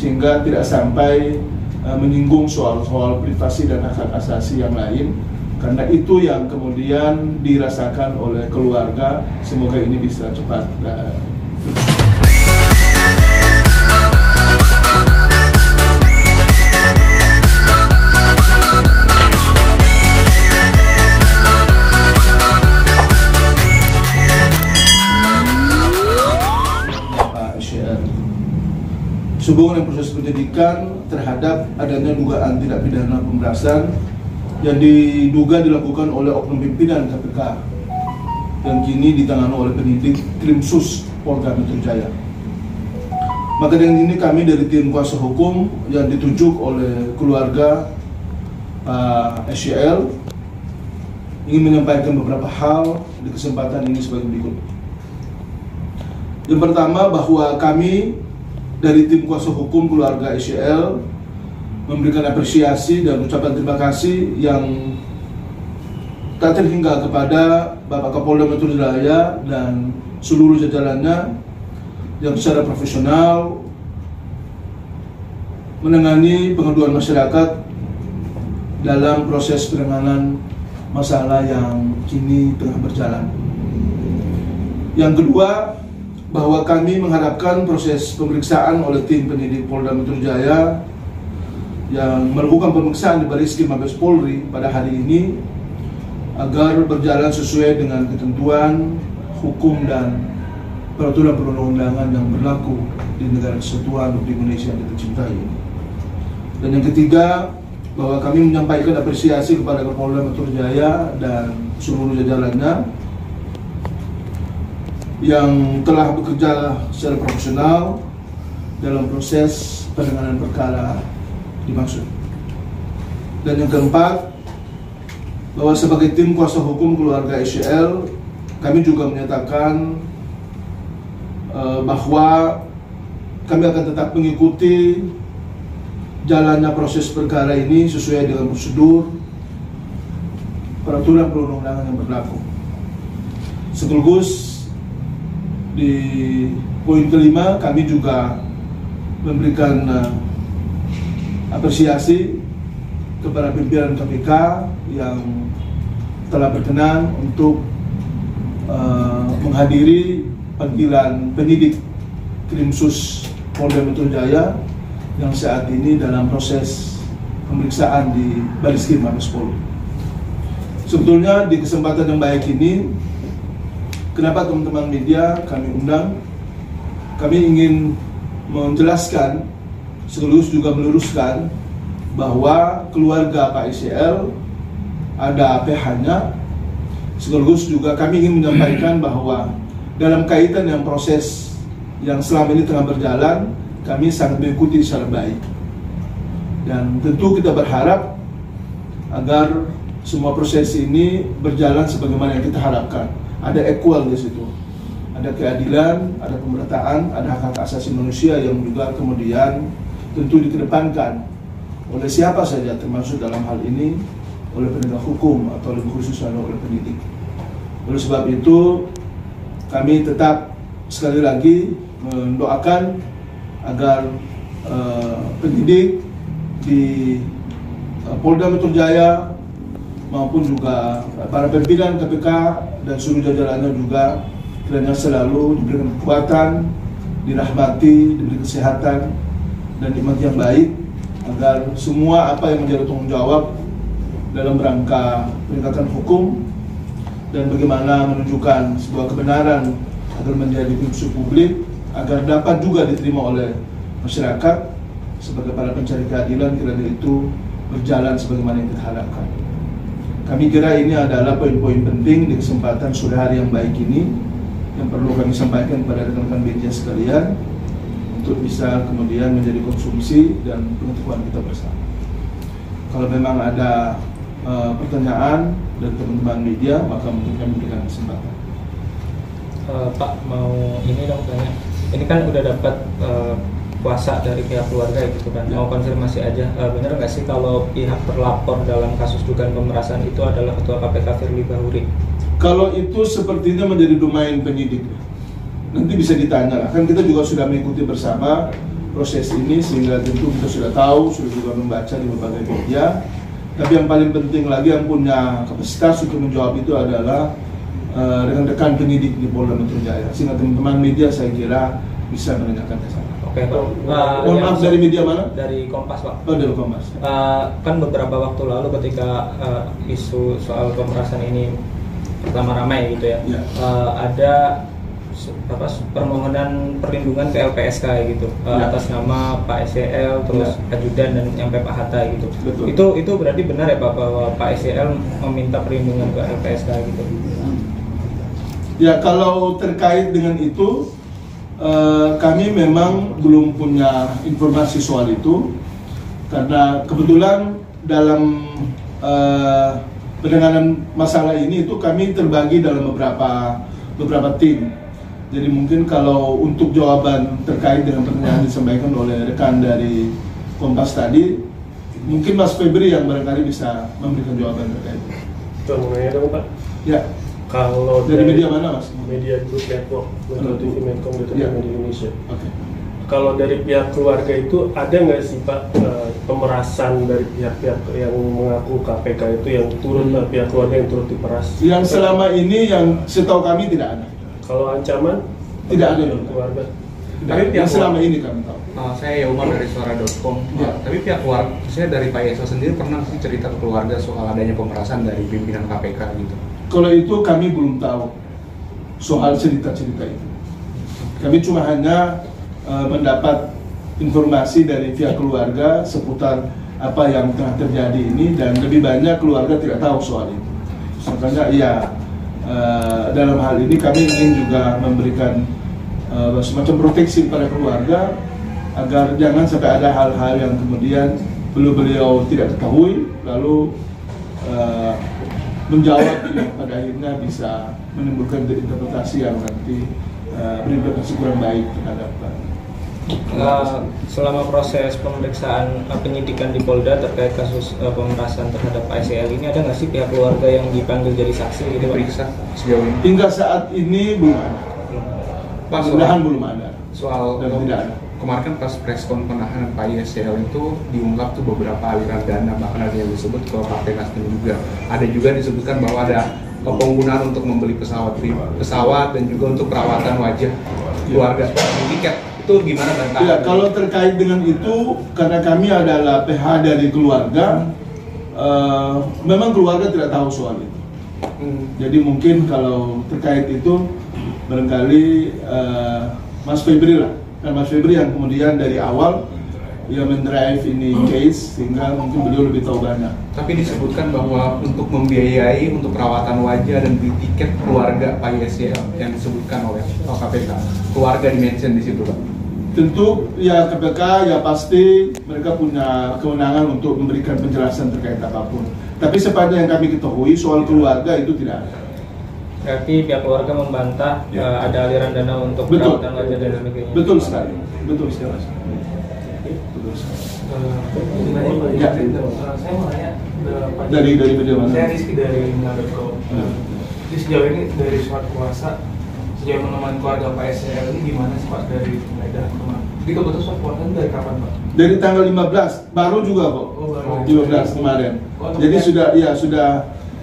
sehingga tidak sampai menyinggung soal-soal privasi dan hak asasi yang lain, karena itu yang kemudian dirasakan oleh keluarga. Semoga ini bisa cepat sehubungan dengan proses penyidikan terhadap adanya dugaan tindak pidana pemerasan yang diduga dilakukan oleh oknum pimpinan KPK yang kini ditangani oleh penyidik Krimsus Polda Metro Jaya. Maka dengan ini kami dari tim kuasa hukum yang ditunjuk oleh keluarga Pak SYL ingin menyampaikan beberapa hal di kesempatan ini sebagai berikut. Yang pertama, bahwa kami dari tim kuasa hukum keluarga SYL memberikan apresiasi dan ucapan terima kasih yang tak terhingga kepada Bapak Kapolda Metro Jaya dan seluruh jajarannya yang secara profesional menangani pengaduan masyarakat dalam proses penanganan masalah yang kini tengah berjalan. Yang kedua, bahwa kami mengharapkan proses pemeriksaan oleh tim penyidik Polda Metro Jaya yang melakukan pemeriksaan di Bareskrim Mabes Polri pada hari ini agar berjalan sesuai dengan ketentuan hukum dan peraturan perundang-undangan yang berlaku di negara kesatuan Republik Indonesia yang kita cintai. Dan yang ketiga, bahwa kami menyampaikan apresiasi kepada Kapolda Metro Jaya dan seluruh jajarannya yang telah bekerja secara profesional dalam proses penanganan perkara dimaksud. Dan yang keempat, bahwa sebagai tim kuasa hukum keluarga SYL, kami juga menyatakan bahwa kami akan tetap mengikuti jalannya proses perkara ini sesuai dengan prosedur peraturan perundang-undangan yang berlaku. Sekaligus di poin kelima, kami juga memberikan apresiasi kepada pimpinan KPK yang telah berkenan untuk menghadiri panggilan penyidik Krimsus Polda Metro Jaya yang saat ini dalam proses pemeriksaan di Bareskrim Mabes Polri. Sebetulnya di kesempatan yang baik ini, kenapa teman-teman media kami undang? Kami ingin menjelaskan sekaligus juga meluruskan bahwa keluarga Pak SYL ada PH-nya. Sekaligus juga kami ingin menyampaikan bahwa dalam kaitan yang proses yang selama ini tengah berjalan, kami sangat mengikuti secara baik. Dan tentu kita berharap agar semua proses ini berjalan sebagaimana yang kita harapkan. Ada equal di situ, ada keadilan, ada pemerataan, ada hak asasi manusia yang juga kemudian tentu dikedepankan oleh siapa saja, termasuk dalam hal ini oleh penegak hukum atau lebih khususnya oleh pendidik. Oleh sebab itu, kami tetap sekali lagi mendoakan agar penyidik di Polda Metro Jaya maupun juga para pimpinan KPK dan seluruh jajarannya juga kiranya selalu diberikan kekuatan, dirahmati, diberi kesehatan dan nikmat yang baik, agar semua apa yang menjadi tanggung jawab dalam rangka penegakan hukum dan bagaimana menunjukkan sebuah kebenaran agar menjadi prinsip publik, agar dapat juga diterima oleh masyarakat sebagai para pencari keadilan, kiranya itu berjalan sebagaimana yang kita harapkan. Kami kira ini adalah poin-poin penting di kesempatan sore hari yang baik ini yang perlu kami sampaikan kepada rekan-rekan media sekalian untuk bisa kemudian menjadi konsumsi dan pengetahuan kita bersama. Kalau memang ada pertanyaan dari teman-teman media, maka mungkin kami berikan kesempatan. Pak, mau ini dong tanya. Ini kan udah dapat kuasa dari pihak keluarga gitu kan, mau konfirmasi aja, benar nggak sih kalau pihak terlapor dalam kasus dugaan pemerasan itu adalah Ketua KPK Firly Bahuri? Kalau itu sepertinya menjadi domain penyidik, nanti bisa ditanya lah, kan kita juga sudah mengikuti bersama proses ini, sehingga tentu kita sudah tahu, sudah juga membaca di berbagai media. Tapi yang paling penting lagi yang punya kapasitas untuk menjawab itu adalah rekan-rekan penyidik di Polda Metro Jaya. Sehingga teman-teman media saya kira bisa menanyakan ke sana. Oke, Pak. Mohon maaf, dari media mana? Dari Kompas, Pak. Oh, dari Kompas. Kan beberapa waktu lalu ketika isu soal pemerasan ini pertama ramai gitu ya, ada permohonan perlindungan ke LPSK gitu, atas nama Pak SYL, terus ajudan dan nyampe Pak Hatta gitu. Betul. Itu berarti benar ya Pak bahwa Pak SYL meminta perlindungan ke LPSK gitu? Ya, kalau terkait dengan itu, kami memang belum punya informasi soal itu, karena kebetulan dalam penanganan masalah ini itu kami terbagi dalam beberapa tim. Jadi mungkin kalau untuk jawaban terkait dengan pertanyaan disampaikan oleh rekan dari Kompas tadi, mungkin Mas Febri yang barangkali bisa memberikan jawaban terkait. Coba mau nanya dong Pak. Ya. Kalau dari media mana Mas? Media Group Network, Metro TV, Medcom, Media Indonesia. Oke. Kalau dari pihak keluarga itu ada nggak sih Pak pemerasan dari pihak-pihak yang mengaku KPK itu yang turut pihak keluarga yang turut diperas? Yang selama ini yang setahu kami tidak ada. Kalau ancaman tidak ada keluarga. Tapi pihak selama ini kami tahu. Saya Umar dari Suara.com. Tapi pihak keluarga, saya dari Pak Yeso sendiri pernah sih cerita ke keluarga soal adanya pemerasan dari pimpinan KPK gitu. Kalau itu kami belum tahu soal cerita-cerita itu. Kami cuma hanya mendapat informasi dari pihak keluarga seputar apa yang telah terjadi ini, dan lebih banyak keluarga tidak tahu soal itu. Makanya dalam hal ini kami ingin juga memberikan semacam proteksi kepada keluarga agar jangan sampai ada hal-hal yang kemudian beliau tidak ketahui lalu menjawab yang pada akhirnya bisa menimbulkan interpretasi yang nanti berimplikasi kurang baik terhadap selama proses pemeriksaan penyidikan di Polda terkait kasus pemerasan terhadap Pak SYL ini, ada nggak sih pihak keluarga yang dipanggil jadi saksi gitu diperiksa sejauh ini? Hingga saat ini belum ada. Mudah-mudahan belum ada. Soal tidak ada. Kemarin kan pas preskon penahanan Pak SYL itu diungkap tuh beberapa aliran dana, bahkan ada yang disebut ke Partai Nasdem juga. Ada juga disebutkan bahwa ada penggunaan untuk membeli pesawat dan juga untuk perawatan wajah keluarga, tiket. Itu gimana Bang? Ya, kalau terkait dengan itu, karena kami adalah PH dari keluarga, memang keluarga tidak tahu soal itu. Jadi mungkin kalau terkait itu barangkali Mas Febri lah, kan Mas Febri yang kemudian dari awal yang mendrive ini case, sehingga mungkin beliau lebih tahu banyak. Tapi disebutkan bahwa untuk membiayai untuk perawatan wajah dan beli tiket keluarga Pak SYL yang disebutkan oleh KPK, keluarga dimention di situ Pak. Tentu ya KPK ya pasti mereka punya kewenangan untuk memberikan penjelasan terkait apapun. Tapi sepanjang yang kami ketahui soal keluarga itu tidak ada. Berarti pihak keluarga membantah ada aliran dana untuk perawatan wajah dan sebagainya. Betul sekali. Betul sekali. Ya, saya mau nanya dari media mana? Saya Rizky dari Mila.com. Jadi sejauh ini dari surat kuasa sejauh menemani keluarga Pak SYL ini gimana sih Pak dari penggeledahan kemarin? Jadi kebetulan surat kuasa dari kapan Pak? Dari tanggal 15, baru juga kok. 15 kemarin. Jadi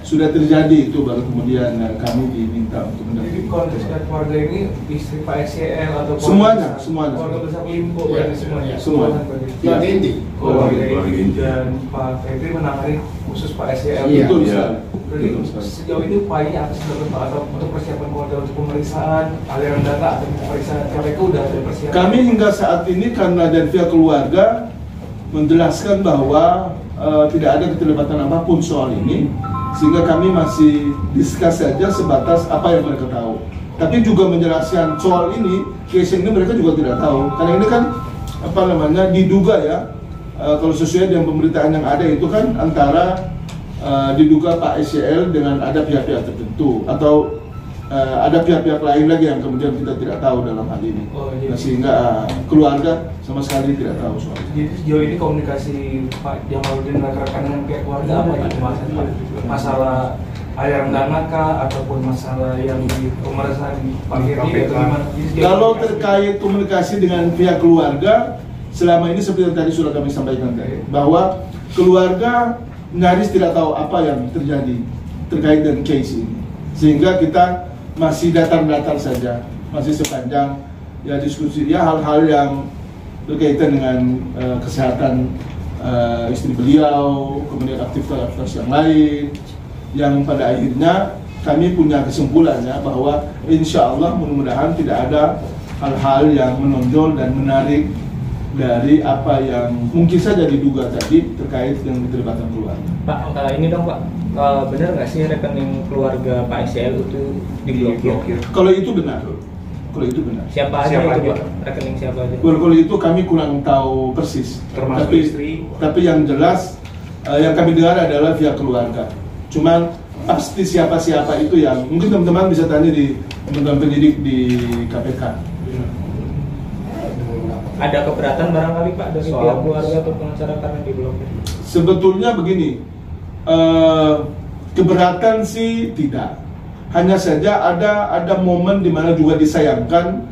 sudah terjadi itu, baru kemudian kami diminta untuk mendampingi. Jadi konteks keluarga ini istri Pak SYL atau semuanya. Keluarga besar Limpo semuanya. Semuanya. Keluarga inti. Keluarga inti dan Pak Febri menangani khusus Pak SYL. Betul sekali. Jadi sejauh ini upaya apa sih Pak atau untuk persiapan keluarga untuk pemeriksaan aliran dana atau pemeriksaan KPK udah ada persiapan? Kami hingga saat ini karena dari pihak keluarga menjelaskan bahwa tidak ada keterlibatan apapun soal ini, sehingga kami masih diskus saja sebatas apa yang mereka tahu. Tapi juga menjelaskan soal ini, case ini mereka juga tidak tahu. Karena ini kan diduga ya, kalau sesuai dengan pemberitaan yang ada itu kan antara diduga Pak SYL dengan ada pihak-pihak tertentu atau ada pihak-pihak lain lagi yang kemudian kita tidak tahu dalam hal ini. Nah, sehingga keluarga sama sekali tidak tahu soal itu. Jadi sejauh ini komunikasi Pak Jamaluddin rekan dengan pihak keluarga apa itu masalah aliran dana kah ataupun masalah yang di pemeriksaan Pak Firly atau gimana? Kalau terkait komunikasi dengan pihak keluarga, selama ini seperti yang tadi sudah kami sampaikan tadi, bahwa keluarga nyaris tidak tahu apa yang terjadi terkait dengan case ini, sehingga kita masih datar-datar saja, masih sepanjang ya diskusi ya hal-hal yang berkaitan dengan kesehatan istri beliau, kemudian aktivitas yang lain, yang pada akhirnya kami punya kesimpulannya bahwa insya Allah mudah-mudahan tidak ada hal-hal yang menonjol dan menarik dari apa yang mungkin saja diduga tadi terkait dengan keterlibatan keluarga. Pak, ini dong Pak, benar nggak sih rekening keluarga Pak SCL itu diblokir? Kalau itu benar. Kalau itu benar. Siapa aja itu Pak? Rekening siapa aja? Kalau itu kami kurang tahu persis. Termasuk istri. Tapi yang jelas yang kami dengar adalah pihak keluarga. Cuman pasti siapa-siapa itu yang mungkin teman-teman bisa tanya di teman-teman penyidik di KPK. Ada keberatan barangkali Pak dari pihak keluarga atau pengacara karena diblokir? Sebetulnya begini, keberatan sih tidak. Hanya saja ada momen di mana juga disayangkan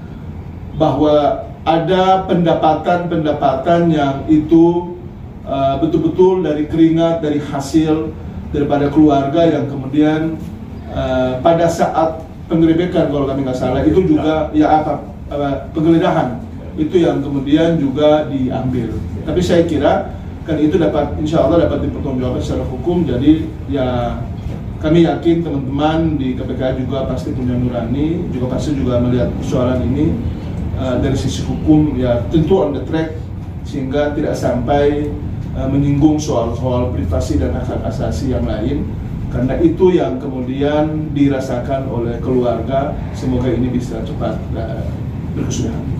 bahwa ada pendapatan yang itu betul-betul dari keringat, dari hasil daripada keluarga yang kemudian pada saat penggerebekan kalau kami nggak salah itu juga ya penggeledahan itu yang kemudian juga diambil. Tapi saya kira kan itu dapat insya Allah dapat dipertanggungjawabkan secara hukum. Jadi ya kami yakin teman-teman di KPK juga pasti punya nurani, juga pasti juga melihat persoalan ini dari sisi hukum ya tentu on the track sehingga tidak sampai menyinggung soal-soal privasi dan hak asasi yang lain. Karena itu yang kemudian dirasakan oleh keluarga. Semoga ini bisa cepat berkesudahan.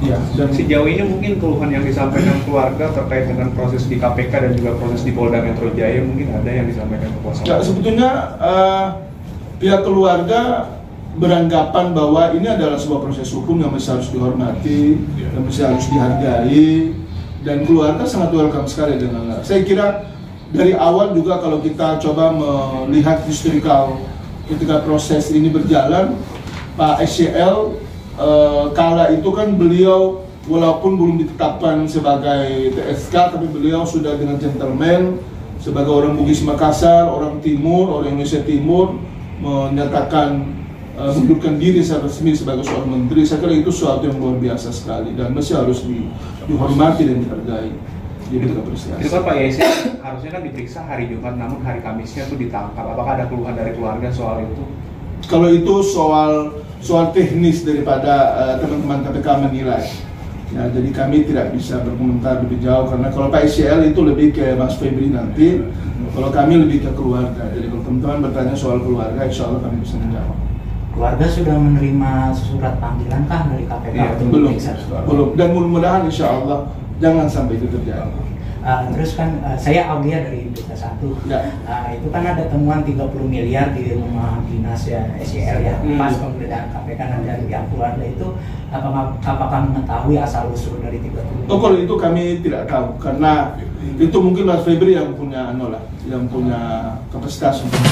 Ya, dan sejauh ini mungkin keluhan yang disampaikan keluarga terkait dengan proses di KPK dan juga proses di Polda Metro Jaya mungkin ada yang disampaikan ke kuasa hukum. Ya, sebetulnya pihak keluarga beranggapan bahwa ini adalah sebuah proses hukum yang masih harus dihormati dan masih harus dihargai, dan keluarga sangat welcome sekali dengan. Saya kira dari awal juga kalau kita coba melihat historical ketika proses ini berjalan, Pak SCL kala itu kan beliau walaupun belum ditetapkan sebagai TSK, tapi beliau sudah dengan gentleman sebagai orang Bugis Makassar, orang Timur, orang Indonesia Timur menyatakan mundurkan diri secara resmi sebagai seorang menteri. Saya kira itu sesuatu yang luar biasa sekali dan masih harus dihormati dan dihargai. Itu kan Pak Yesi harusnya kan diperiksa hari Jumat, namun hari Kamisnya itu ditangkap. Apakah ada keluhan dari keluarga soal itu? Kalau itu soal teknis daripada teman-teman KPK menilai. Ya, jadi kami tidak bisa berkomentar lebih jauh karena kalau Pak SCL itu lebih ke Mas Febri nanti, kalau kami lebih ke keluarga. Jadi kalau teman-teman bertanya soal keluarga, insya Allah kami bisa menjawab. Keluarga sudah menerima surat panggilan kah dari KPK? Ya, belum. Dan mudah-mudahan insya Allah jangan sampai itu terjadi. Terus kan saya Aulia dari Berita 1. Ya. Itu kan ada temuan 30 miliar di rumah dinas ya SCL ya. Pas penggeledahan KPK dan dari pihak keluarga itu apakah mengetahui asal usul dari 30 miliar? Oh, kalau itu kami tidak tahu karena itu mungkin Mas Febri yang punya kapasitas untuk